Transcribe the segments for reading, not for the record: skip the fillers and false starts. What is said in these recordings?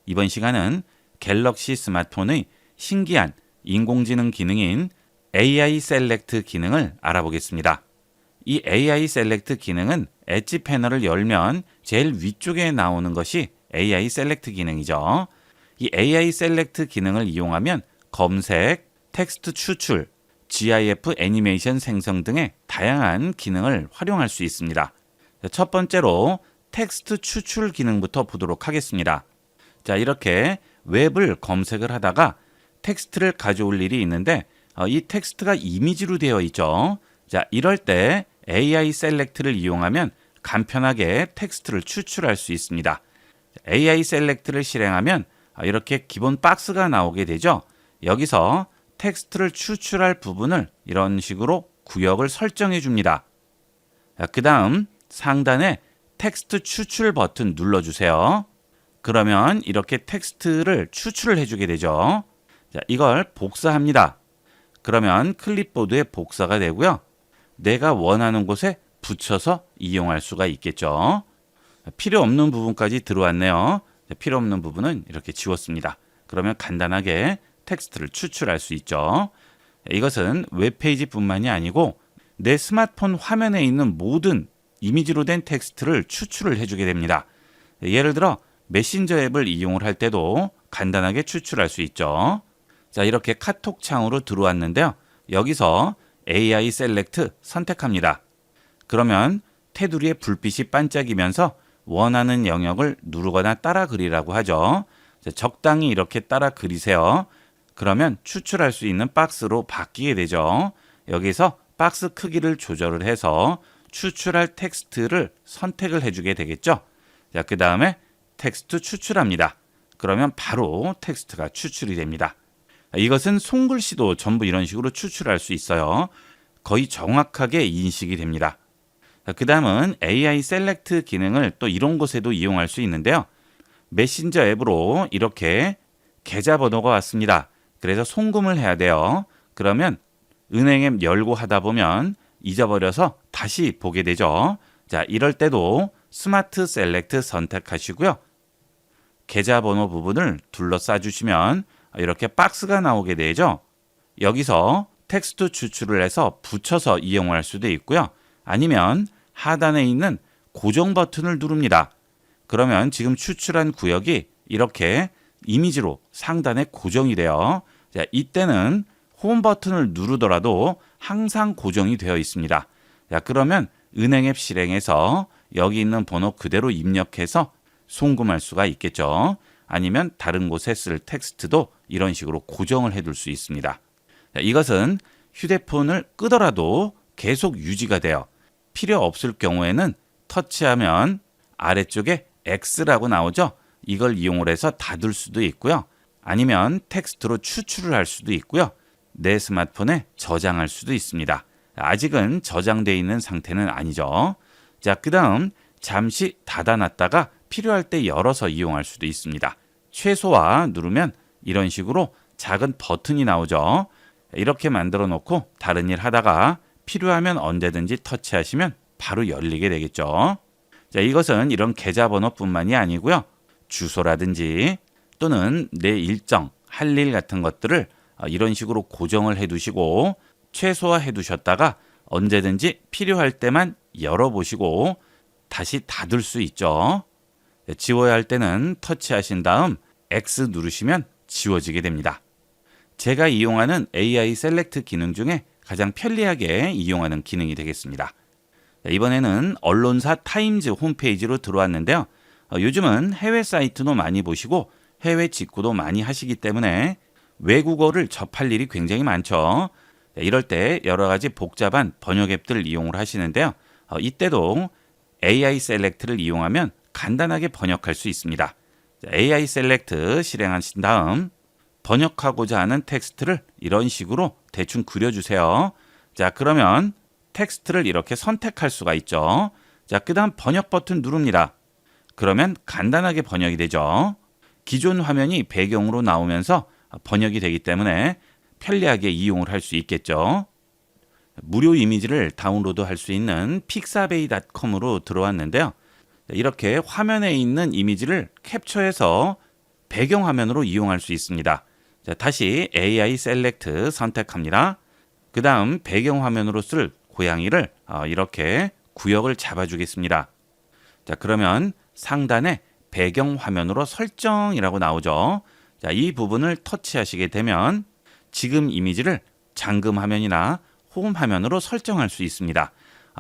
이번 시간은 갤럭시 스마트폰의 신기한 인공지능 기능인 AI 셀렉트 기능을 알아보겠습니다. 이 AI 셀렉트 기능은 엣지 패널을 열면 제일 위쪽에 나오는 것이 AI 셀렉트 기능이죠. 이 AI 셀렉트 기능을 이용하면 검색, 텍스트 추출, GIF 애니메이션 생성 등의 다양한 기능을 활용할 수 있습니다. 첫 번째로 텍스트 추출 기능부터 보도록 하겠습니다. 자, 이렇게 웹을 검색을 하다가 텍스트를 가져올 일이 있는데 이 텍스트가 이미지로 되어 있죠. 자, 이럴 때 AI 셀렉트를 이용하면 간편하게 텍스트를 추출할 수 있습니다. AI 셀렉트를 실행하면 이렇게 기본 박스가 나오게 되죠. 여기서 텍스트를 추출할 부분을 이런 식으로 구역을 설정해 줍니다. 그 다음 상단에 텍스트 추출 버튼 눌러주세요. 그러면 이렇게 텍스트를 추출을 해주게 되죠. 자, 이걸 복사합니다. 그러면 클립보드에 복사가 되고요. 내가 원하는 곳에 붙여서 이용할 수가 있겠죠. 필요 없는 부분까지 들어왔네요. 필요 없는 부분은 이렇게 지웠습니다. 그러면 간단하게 텍스트를 추출할 수 있죠. 이것은 웹페이지뿐만이 아니고 내 스마트폰 화면에 있는 모든 이미지로 된 텍스트를 추출을 해주게 됩니다. 예를 들어 메신저 앱을 이용을 할 때도 간단하게 추출할 수 있죠. 자, 이렇게 카톡 창으로 들어왔는데요. 여기서 AI 셀렉트 선택합니다. 그러면 테두리에 불빛이 반짝이면서 원하는 영역을 누르거나 따라 그리라고 하죠. 자, 적당히 이렇게 따라 그리세요. 그러면 추출할 수 있는 박스로 바뀌게 되죠. 여기서 박스 크기를 조절을 해서 추출할 텍스트를 선택을 해주게 되겠죠. 자, 그 다음에 텍스트 추출합니다. 그러면 바로 텍스트가 추출이 됩니다. 이것은 손글씨도 전부 이런 식으로 추출할 수 있어요. 거의 정확하게 인식이 됩니다. 그 다음은 AI 셀렉트 기능을 또 이런 곳에도 이용할 수 있는데요. 메신저 앱으로 이렇게 계좌번호가 왔습니다. 그래서 송금을 해야 돼요. 그러면 은행 앱 열고 하다 보면 잊어버려서 다시 보게 되죠. 자, 이럴 때도 스마트 셀렉트 선택하시고요. 계좌번호 부분을 둘러싸 주시면 이렇게 박스가 나오게 되죠. 여기서 텍스트 추출을 해서 붙여서 이용할 수도 있고요. 아니면 하단에 있는 고정 버튼을 누릅니다. 그러면 지금 추출한 구역이 이렇게 이미지로 상단에 고정이 돼요. 자, 이때는 홈 버튼을 누르더라도 항상 고정이 되어 있습니다. 자, 그러면 은행 앱 실행해서 여기 있는 번호 그대로 입력해서 송금할 수가 있겠죠. 아니면 다른 곳에 쓸 텍스트도 이런 식으로 고정을 해둘 수 있습니다. 자, 이것은 휴대폰을 끄더라도 계속 유지가 돼요. 필요 없을 경우에는 터치하면 아래쪽에 X라고 나오죠. 이걸 이용을 해서 닫을 수도 있고요. 아니면 텍스트로 추출을 할 수도 있고요. 내 스마트폰에 저장할 수도 있습니다. 아직은 저장되어 있는 상태는 아니죠. 자, 그 다음 잠시 닫아놨다가 필요할 때 열어서 이용할 수도 있습니다. 최소화 누르면 이런 식으로 작은 버튼이 나오죠. 이렇게 만들어 놓고 다른 일 하다가 필요하면 언제든지 터치하시면 바로 열리게 되겠죠. 자, 이것은 이런 계좌번호뿐만이 아니고요. 주소라든지 또는 내 일정, 할 일 같은 것들을 이런 식으로 고정을 해두시고 최소화해 두셨다가 언제든지 필요할 때만 열어보시고 다시 닫을 수 있죠. 지워야 할 때는 터치하신 다음 X 누르시면 지워지게 됩니다. 제가 이용하는 AI 셀렉트 기능 중에 가장 편리하게 이용하는 기능이 되겠습니다. 이번에는 언론사 타임즈 홈페이지로 들어왔는데요. 요즘은 해외 사이트도 많이 보시고 해외 직구도 많이 하시기 때문에 외국어를 접할 일이 굉장히 많죠. 이럴 때 여러 가지 복잡한 번역 앱들을 이용을 하시는데요. 이때도 AI 셀렉트를 이용하면 간단하게 번역할 수 있습니다. AI 셀렉트 실행하신 다음 번역하고자 하는 텍스트를 이런 식으로 대충 그려주세요. 자, 그러면 텍스트를 이렇게 선택할 수가 있죠. 자, 그 다음 번역 버튼 누릅니다. 그러면 간단하게 번역이 되죠. 기존 화면이 배경으로 나오면서 번역이 되기 때문에 편리하게 이용을 할 수 있겠죠. 무료 이미지를 다운로드 할 수 있는 pixabay.com으로 들어왔는데요. 이렇게 화면에 있는 이미지를 캡처해서 배경화면으로 이용할 수 있습니다. 자, 다시 AI 셀렉트 선택합니다. 그 다음 배경화면으로 쓸 고양이를 이렇게 구역을 잡아주겠습니다. 자, 그러면 상단에 배경화면으로 설정이라고 나오죠. 자, 이 부분을 터치하시게 되면 지금 이미지를 잠금화면이나 홈화면으로 설정할 수 있습니다.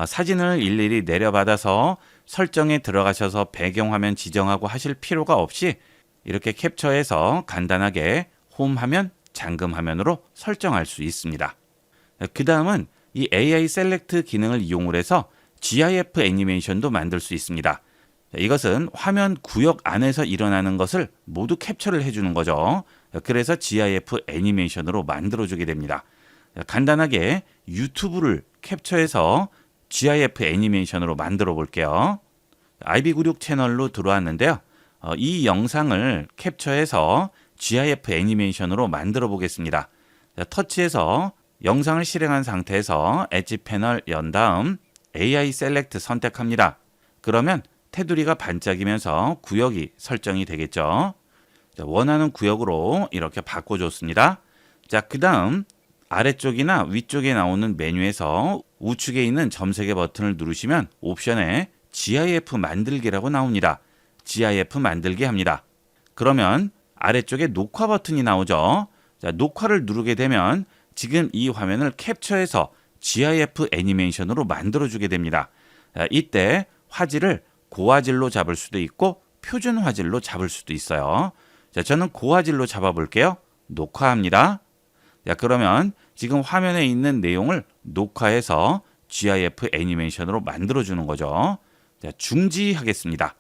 사진을 일일이 내려받아서 설정에 들어가셔서 배경화면 지정하고 하실 필요가 없이 이렇게 캡처해서 간단하게 홈화면, 잠금화면으로 설정할 수 있습니다. 그 다음은 이 AI 셀렉트 기능을 이용을 해서 GIF 애니메이션도 만들 수 있습니다. 이것은 화면 구역 안에서 일어나는 것을 모두 캡처를 해주는 거죠. 그래서 GIF 애니메이션으로 만들어주게 됩니다. 간단하게 유튜브를 캡처해서 GIF 애니메이션으로 만들어 볼게요. IB96 채널로 들어왔는데요. 이 영상을 캡처해서 GIF 애니메이션으로 만들어 보겠습니다. 터치해서 영상을 실행한 상태에서 엣지 패널 연 다음 AI 셀렉트 선택합니다. 그러면 테두리가 반짝이면서 구역이 설정이 되겠죠. 원하는 구역으로 이렇게 바꿔줬습니다. 자, 그 다음 아래쪽이나 위쪽에 나오는 메뉴에서 우측에 있는 점세개 버튼을 누르시면 옵션에 GIF 만들기라고 나옵니다. GIF 만들기 합니다. 그러면 아래쪽에 녹화 버튼이 나오죠. 자, 녹화를 누르게 되면 지금 이 화면을 캡처해서 GIF 애니메이션으로 만들어주게 됩니다. 자, 이때 화질을 고화질로 잡을 수도 있고 표준 화질로 잡을 수도 있어요. 자, 저는 고화질로 잡아볼게요. 녹화합니다. 자, 그러면 지금 화면에 있는 내용을 녹화해서 GIF 애니메이션으로 만들어주는 거죠. 자, 중지하겠습니다.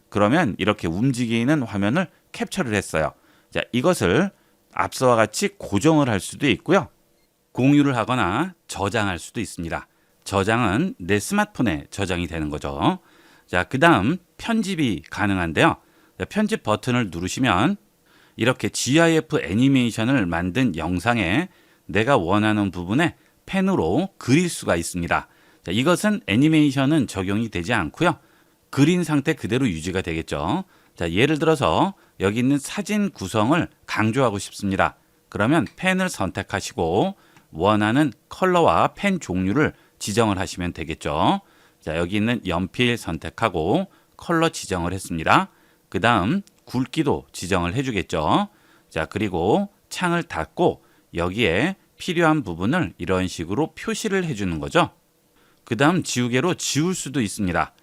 그러면 이렇게 움직이는 화면을 캡처를 했어요. 자, 이것을 앞서와 같이 고정을 할 수도 있고요. 공유를 하거나 저장할 수도 있습니다. 저장은 내 스마트폰에 저장이 되는 거죠. 자, 그 다음 편집이 가능한데요. 자, 편집 버튼을 누르시면 이렇게 GIF 애니메이션을 만든 영상에 내가 원하는 부분에 펜으로 그릴 수가 있습니다. 자, 이것은 애니메이션은 적용이 되지 않고요. 그린 상태 그대로 유지가 되겠죠. 자, 예를 들어서 여기 있는 사진 구성을 강조하고 싶습니다. 그러면 펜을 선택하시고 원하는 컬러와 펜 종류를 지정을 하시면 되겠죠. 자, 여기 있는 연필 선택하고 컬러 지정을 했습니다. 그 다음 굵기도 지정을 해주겠죠. 자, 그리고 창을 닫고 여기에 필요한 부분을 이런 식으로 표시를 해주는 거죠. 그 다음 지우개로 지울 수도 있습니다.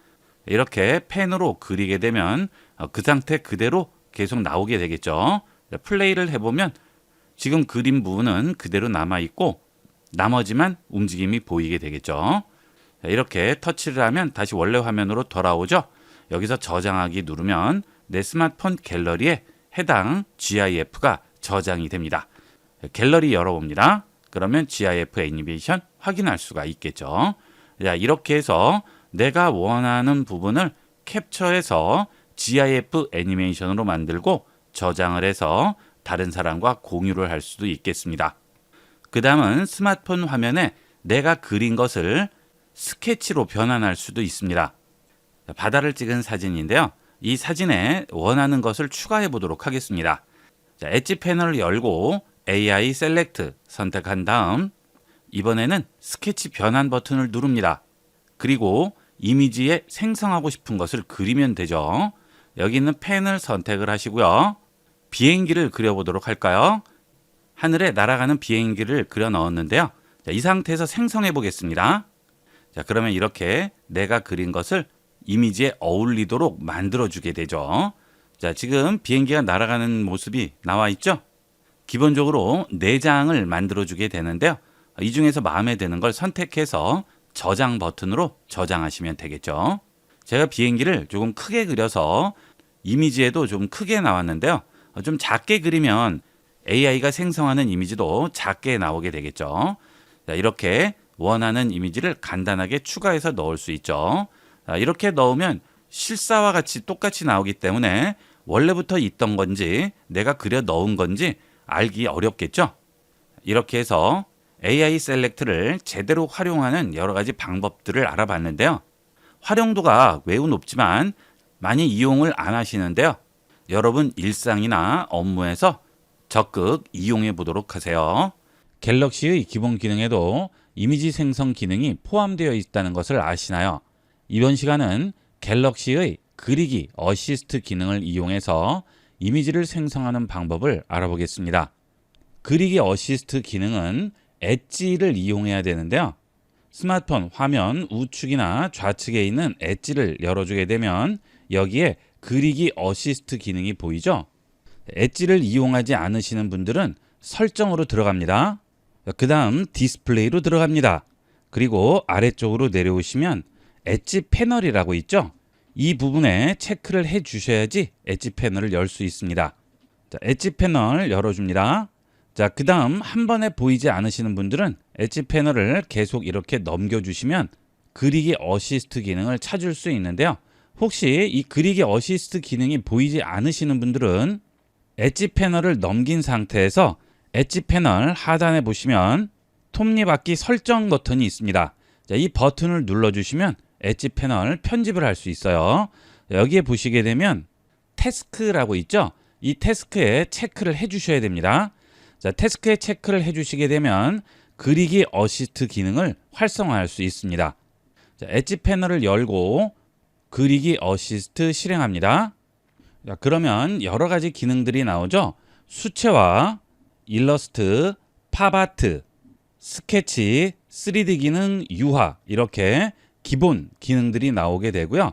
이렇게 펜으로 그리게 되면 그 상태 그대로 계속 나오게 되겠죠. 플레이를 해보면 지금 그린 부분은 그대로 남아있고 나머지만 움직임이 보이게 되겠죠. 이렇게 터치를 하면 다시 원래 화면으로 돌아오죠. 여기서 저장하기 누르면 내 스마트폰 갤러리에 해당 GIF가 저장이 됩니다. 갤러리 열어봅니다. 그러면 GIF 애니메이션 확인할 수가 있겠죠. 자, 이렇게 해서 내가 원하는 부분을 캡처해서 GIF 애니메이션으로 만들고 저장을 해서 다른 사람과 공유를 할 수도 있겠습니다. 그 다음은 스마트폰 화면에 내가 그린 것을 스케치로 변환할 수도 있습니다. 바다를 찍은 사진인데요. 이 사진에 원하는 것을 추가해 보도록 하겠습니다. 자, 엣지 패널을 열고 AI 셀렉트 선택한 다음 이번에는 스케치 변환 버튼을 누릅니다. 그리고 이미지에 생성하고 싶은 것을 그리면 되죠. 여기 있는 펜을 선택을 하시고요. 비행기를 그려보도록 할까요? 하늘에 날아가는 비행기를 그려 넣었는데요. 자, 이 상태에서 생성해 보겠습니다. 자, 그러면 이렇게 내가 그린 것을 이미지에 어울리도록 만들어주게 되죠. 자, 지금 비행기가 날아가는 모습이 나와 있죠? 기본적으로 4장을 만들어주게 되는데요. 이 중에서 마음에 드는 걸 선택해서 저장 버튼으로 저장하시면 되겠죠. 제가 비행기를 조금 크게 그려서 이미지에도 좀 크게 나왔는데요. 좀 작게 그리면 AI가 생성하는 이미지도 작게 나오게 되겠죠. 자, 이렇게 원하는 이미지를 간단하게 추가해서 넣을 수 있죠. 자, 이렇게 넣으면 실사와 같이 똑같이 나오기 때문에 원래부터 있던 건지 내가 그려 넣은 건지 알기 어렵겠죠. 이렇게 해서 AI 셀렉트를 제대로 활용하는 여러 가지 방법들을 알아봤는데요. 활용도가 매우 높지만 많이 이용을 안 하시는데요. 여러분 일상이나 업무에서 적극 이용해 보도록 하세요. 갤럭시의 기본 기능에도 이미지 생성 기능이 포함되어 있다는 것을 아시나요? 이번 시간은 갤럭시의 그리기 어시스트 기능을 이용해서 이미지를 생성하는 방법을 알아보겠습니다. 그리기 어시스트 기능은 엣지를 이용해야 되는데요. 스마트폰 화면 우측이나 좌측에 있는 엣지를 열어주게 되면 여기에 그리기 어시스트 기능이 보이죠? 엣지를 이용하지 않으시는 분들은 설정으로 들어갑니다. 그 다음 디스플레이로 들어갑니다. 그리고 아래쪽으로 내려오시면 엣지 패널이라고 있죠? 이 부분에 체크를 해 주셔야지 엣지 패널을 열 수 있습니다. 자, 엣지 패널 열어줍니다. 자, 그 다음 한 번에 보이지 않으시는 분들은 엣지 패널을 계속 이렇게 넘겨주시면 그리기 어시스트 기능을 찾을 수 있는데요. 혹시 이 그리기 어시스트 기능이 보이지 않으시는 분들은 엣지 패널을 넘긴 상태에서 엣지 패널 하단에 보시면 톱니바퀴 설정 버튼이 있습니다. 자, 이 버튼을 눌러주시면 엣지 패널 편집을 할 수 있어요. 여기에 보시게 되면 태스크라고 있죠? 이 태스크에 체크를 해주셔야 됩니다. 자, 태스크에 체크를 해주시게 되면 그리기 어시스트 기능을 활성화할 수 있습니다. 자, 엣지 패널을 열고 그리기 어시스트 실행합니다. 자, 그러면 여러 가지 기능들이 나오죠. 수채화, 일러스트, 팝아트, 스케치, 3D 기능, 유화 이렇게 기본 기능들이 나오게 되고요.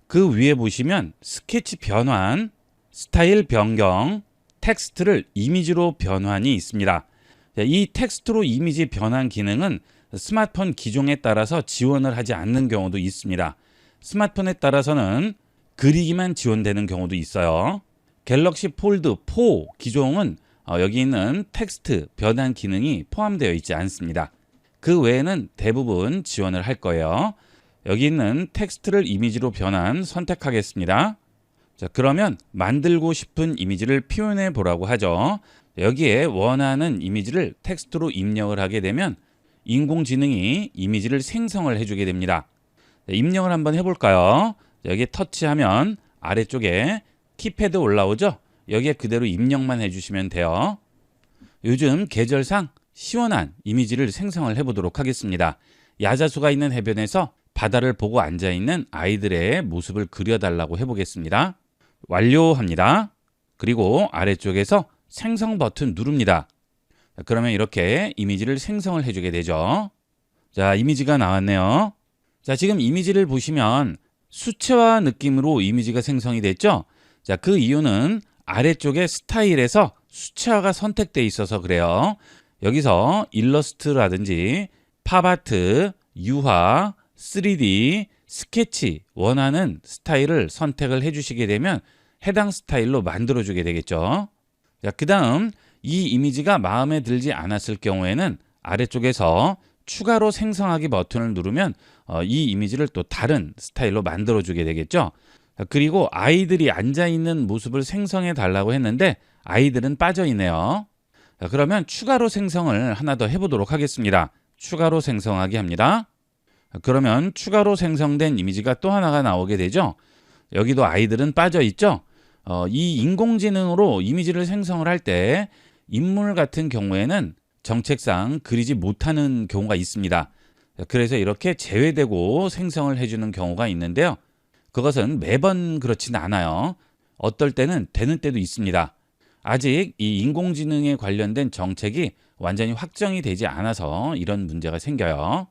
그 위에 보시면 스케치 변환, 스타일 변경, 텍스트를 이미지로 변환이 있습니다. 이 텍스트로 이미지 변환 기능은 스마트폰 기종에 따라서 지원을 하지 않는 경우도 있습니다. 스마트폰에 따라서는 그리기만 지원되는 경우도 있어요. 갤럭시 폴드 4 기종은 여기 있는 텍스트 변환 기능이 포함되어 있지 않습니다. 그 외에는 대부분 지원을 할 거예요. 여기 있는 텍스트를 이미지로 변환 선택하겠습니다. 자, 그러면 만들고 싶은 이미지를 표현해 보라고 하죠. 여기에 원하는 이미지를 텍스트로 입력을 하게 되면 인공지능이 이미지를 생성을 해주게 됩니다. 자, 입력을 한번 해볼까요? 여기에 터치하면 아래쪽에 키패드 올라오죠? 여기에 그대로 입력만 해주시면 돼요. 요즘 계절상 시원한 이미지를 생성을 해보도록 하겠습니다. 야자수가 있는 해변에서 바다를 보고 앉아있는 아이들의 모습을 그려달라고 해보겠습니다. 완료합니다. 그리고 아래쪽에서 생성 버튼 누릅니다. 그러면 이렇게 이미지를 생성을 해주게 되죠. 자, 이미지가 나왔네요. 자, 지금 이미지를 보시면 수채화 느낌으로 이미지가 생성이 됐죠? 자, 그 이유는 아래쪽에 스타일에서 수채화가 선택되어 있어서 그래요. 여기서 일러스트라든지 팝아트, 유화, 3D, 스케치 원하는 스타일을 선택을 해주시게 되면 해당 스타일로 만들어주게 되겠죠. 자, 그 다음 이 이미지가 마음에 들지 않았을 경우에는 아래쪽에서 추가로 생성하기 버튼을 누르면 이 이미지를 또 다른 스타일로 만들어주게 되겠죠. 자, 그리고 아이들이 앉아있는 모습을 생성해 달라고 했는데 아이들은 빠져있네요. 자, 그러면 추가로 생성을 하나 더 해보도록 하겠습니다. 추가로 생성하기 합니다. 그러면 추가로 생성된 이미지가 또 하나가 나오게 되죠. 여기도 아이들은 빠져 있죠. 이 인공지능으로 이미지를 생성을 할 때 인물 같은 경우에는 정책상 그리지 못하는 경우가 있습니다. 그래서 이렇게 제외되고 생성을 해주는 경우가 있는데요. 그것은 매번 그렇지는 않아요. 어떨 때는 되는 때도 있습니다. 아직 이 인공지능에 관련된 정책이 완전히 확정이 되지 않아서 이런 문제가 생겨요.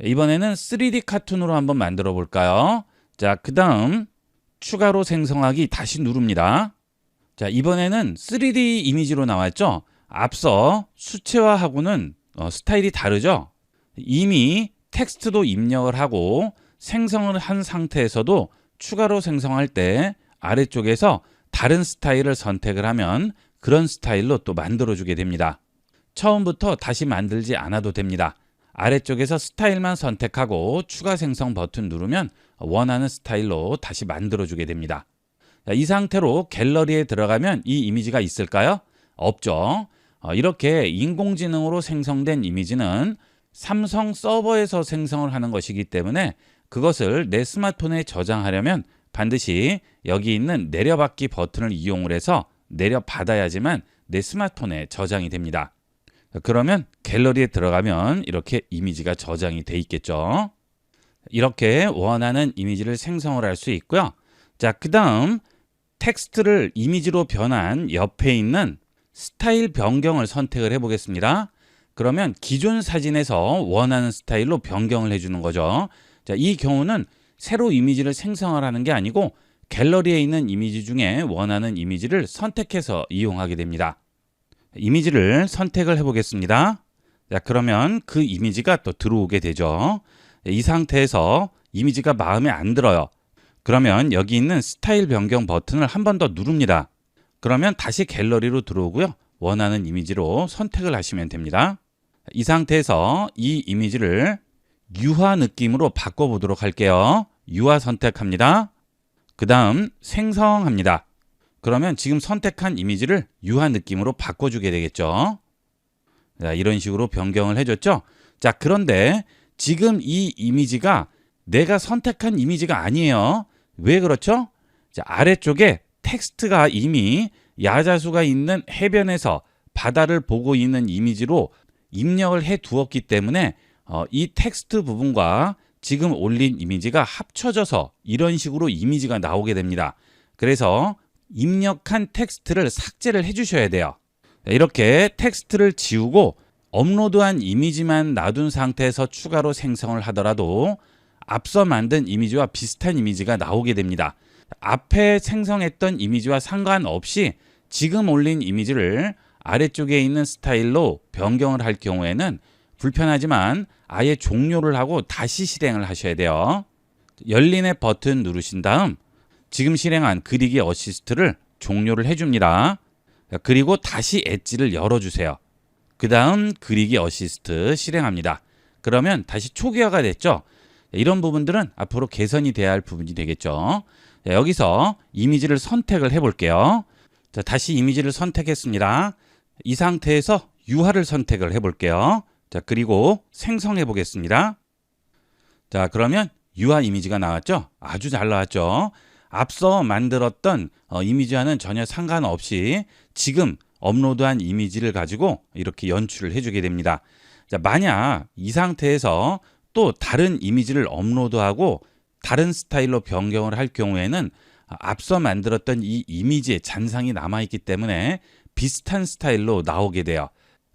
이번에는 3D 카툰으로 한번 만들어 볼까요? 자, 그 다음 추가로 생성하기 다시 누릅니다. 자, 이번에는 3D 이미지로 나왔죠? 앞서 수채화하고는 스타일이 다르죠? 이미 텍스트도 입력을 하고 생성을 한 상태에서도 추가로 생성할 때 아래쪽에서 다른 스타일을 선택을 하면 그런 스타일로 또 만들어주게 됩니다. 처음부터 다시 만들지 않아도 됩니다. 아래쪽에서 스타일만 선택하고 추가 생성 버튼 누르면 원하는 스타일로 다시 만들어주게 됩니다. 이 상태로 갤러리에 들어가면 이 이미지가 있을까요? 없죠. 이렇게 인공지능으로 생성된 이미지는 삼성 서버에서 생성을 하는 것이기 때문에 그것을 내 스마트폰에 저장하려면 반드시 여기 있는 내려받기 버튼을 이용을 해서 내려받아야지만 내 스마트폰에 저장이 됩니다. 그러면 갤러리에 들어가면 이렇게 이미지가 저장이 돼 있겠죠. 이렇게 원하는 이미지를 생성을 할 수 있고요. 자, 그 다음 텍스트를 이미지로 변한 옆에 있는 스타일 변경을 선택을 해 보겠습니다. 그러면 기존 사진에서 원하는 스타일로 변경을 해주는 거죠. 자, 이 경우는 새로 이미지를 생성을 하는 게 아니고 갤러리에 있는 이미지 중에 원하는 이미지를 선택해서 이용하게 됩니다. 이미지를 선택을 해 보겠습니다. 자, 그러면 그 이미지가 또 들어오게 되죠. 이 상태에서 이미지가 마음에 안 들어요. 그러면 여기 있는 스타일 변경 버튼을 한 번 더 누릅니다. 그러면 다시 갤러리로 들어오고요. 원하는 이미지로 선택을 하시면 됩니다. 이 상태에서 이 이미지를 유화 느낌으로 바꿔보도록 할게요. 유화 선택합니다. 그 다음 생성합니다. 그러면 지금 선택한 이미지를 유화 느낌으로 바꿔주게 되겠죠. 자, 이런 식으로 변경을 해줬죠. 자, 그런데 지금 이 이미지가 내가 선택한 이미지가 아니에요. 왜 그렇죠? 자, 아래쪽에 텍스트가 이미 야자수가 있는 해변에서 바다를 보고 있는 이미지로 입력을 해 두었기 때문에 이 텍스트 부분과 지금 올린 이미지가 합쳐져서 이런 식으로 이미지가 나오게 됩니다. 그래서 입력한 텍스트를 삭제를 해 주셔야 돼요. 이렇게 텍스트를 지우고 업로드한 이미지만 놔둔 상태에서 추가로 생성을 하더라도 앞서 만든 이미지와 비슷한 이미지가 나오게 됩니다. 앞에 생성했던 이미지와 상관없이 지금 올린 이미지를 아래쪽에 있는 스타일로 변경을 할 경우에는 불편하지만 아예 종료를 하고 다시 실행을 하셔야 돼요. 열린의 버튼 누르신 다음 지금 실행한 그리기 어시스트를 종료를 해줍니다. 그리고 다시 엣지를 열어주세요. 그 다음 그리기 어시스트 실행합니다. 그러면 다시 초기화가 됐죠. 이런 부분들은 앞으로 개선이 돼야 할 부분이 되겠죠. 여기서 이미지를 선택을 해볼게요. 자, 다시 이미지를 선택했습니다. 이 상태에서 유화를 선택을 해볼게요. 자, 그리고 생성해 보겠습니다. 자, 그러면 유화 이미지가 나왔죠? 아주 잘 나왔죠? 앞서 만들었던 이미지와는 전혀 상관없이 지금 업로드한 이미지를 가지고 이렇게 연출을 해주게 됩니다. 자, 만약 이 상태에서 또 다른 이미지를 업로드하고 다른 스타일로 변경을 할 경우에는 앞서 만들었던 이 이미지의 잔상이 남아있기 때문에 비슷한 스타일로 나오게 돼요.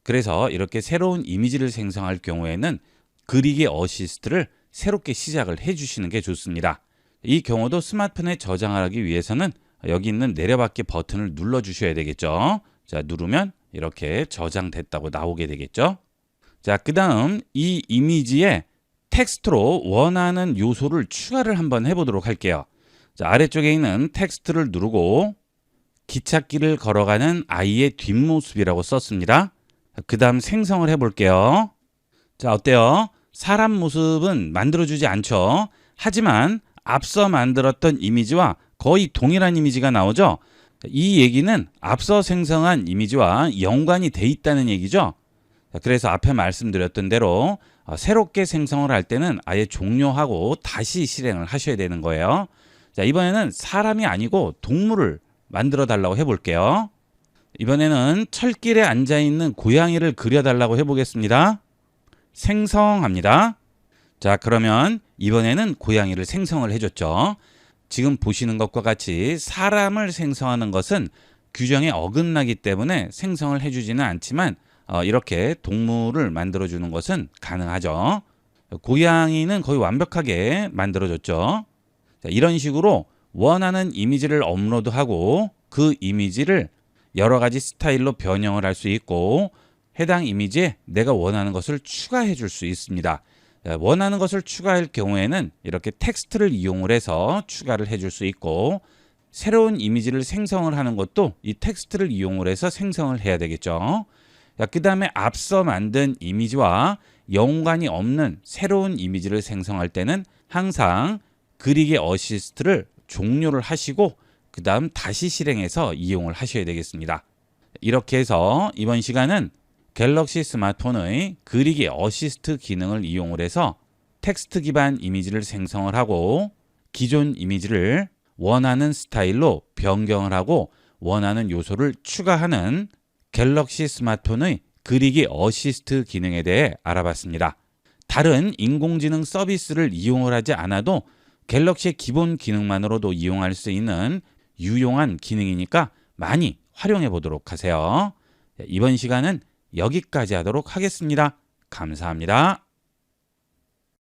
그래서 이렇게 새로운 이미지를 생성할 경우에는 그리기 어시스트를 새롭게 시작을 해주시는 게 좋습니다. 이 경우도 스마트폰에 저장하기 위해서는 여기 있는 내려받기 버튼을 눌러 주셔야 되겠죠. 자, 누르면 이렇게 저장됐다고 나오게 되겠죠. 자, 그 다음 이 이미지에 텍스트로 원하는 요소를 추가를 한번 해보도록 할게요. 자, 아래쪽에 있는 텍스트를 누르고 기찻길을 걸어가는 아이의 뒷모습이라고 썼습니다. 그 다음 생성을 해볼게요. 자, 어때요? 사람 모습은 만들어주지 않죠. 하지만 앞서 만들었던 이미지와 거의 동일한 이미지가 나오죠. 이 얘기는 앞서 생성한 이미지와 연관이 돼 있다는 얘기죠. 그래서 앞에 말씀드렸던 대로 새롭게 생성을 할 때는 아예 종료하고 다시 실행을 하셔야 되는 거예요. 자, 이번에는 사람이 아니고 동물을 만들어 달라고 해볼게요. 이번에는 철길에 앉아있는 고양이를 그려달라고 해보겠습니다. 생성합니다. 자, 그러면 이번에는 고양이를 생성을 해줬죠. 지금 보시는 것과 같이 사람을 생성하는 것은 규정에 어긋나기 때문에 생성을 해주지는 않지만 이렇게 동물을 만들어주는 것은 가능하죠. 고양이는 거의 완벽하게 만들어졌죠. 자, 이런 식으로 원하는 이미지를 업로드하고 그 이미지를 여러 가지 스타일로 변형을 할 수 있고 해당 이미지에 내가 원하는 것을 추가해 줄 수 있습니다. 원하는 것을 추가할 경우에는 이렇게 텍스트를 이용을 해서 추가를 해줄 수 있고 새로운 이미지를 생성을 하는 것도 이 텍스트를 이용을 해서 생성을 해야 되겠죠. 그 다음에 앞서 만든 이미지와 연관이 없는 새로운 이미지를 생성할 때는 항상 그리기 어시스트를 종료를 하시고 그 다음 다시 실행해서 이용을 하셔야 되겠습니다. 이렇게 해서 이번 시간은 갤럭시 스마트폰의 그리기 어시스트 기능을 이용을 해서 텍스트 기반 이미지를 생성을 하고 기존 이미지를 원하는 스타일로 변경을 하고 원하는 요소를 추가하는 갤럭시 스마트폰의 그리기 어시스트 기능에 대해 알아봤습니다. 다른 인공지능 서비스를 이용을 하지 않아도 갤럭시의 기본 기능만으로도 이용할 수 있는 유용한 기능이니까 많이 활용해 보도록 하세요. 이번 시간은 여기까지 하도록 하겠습니다. 감사합니다.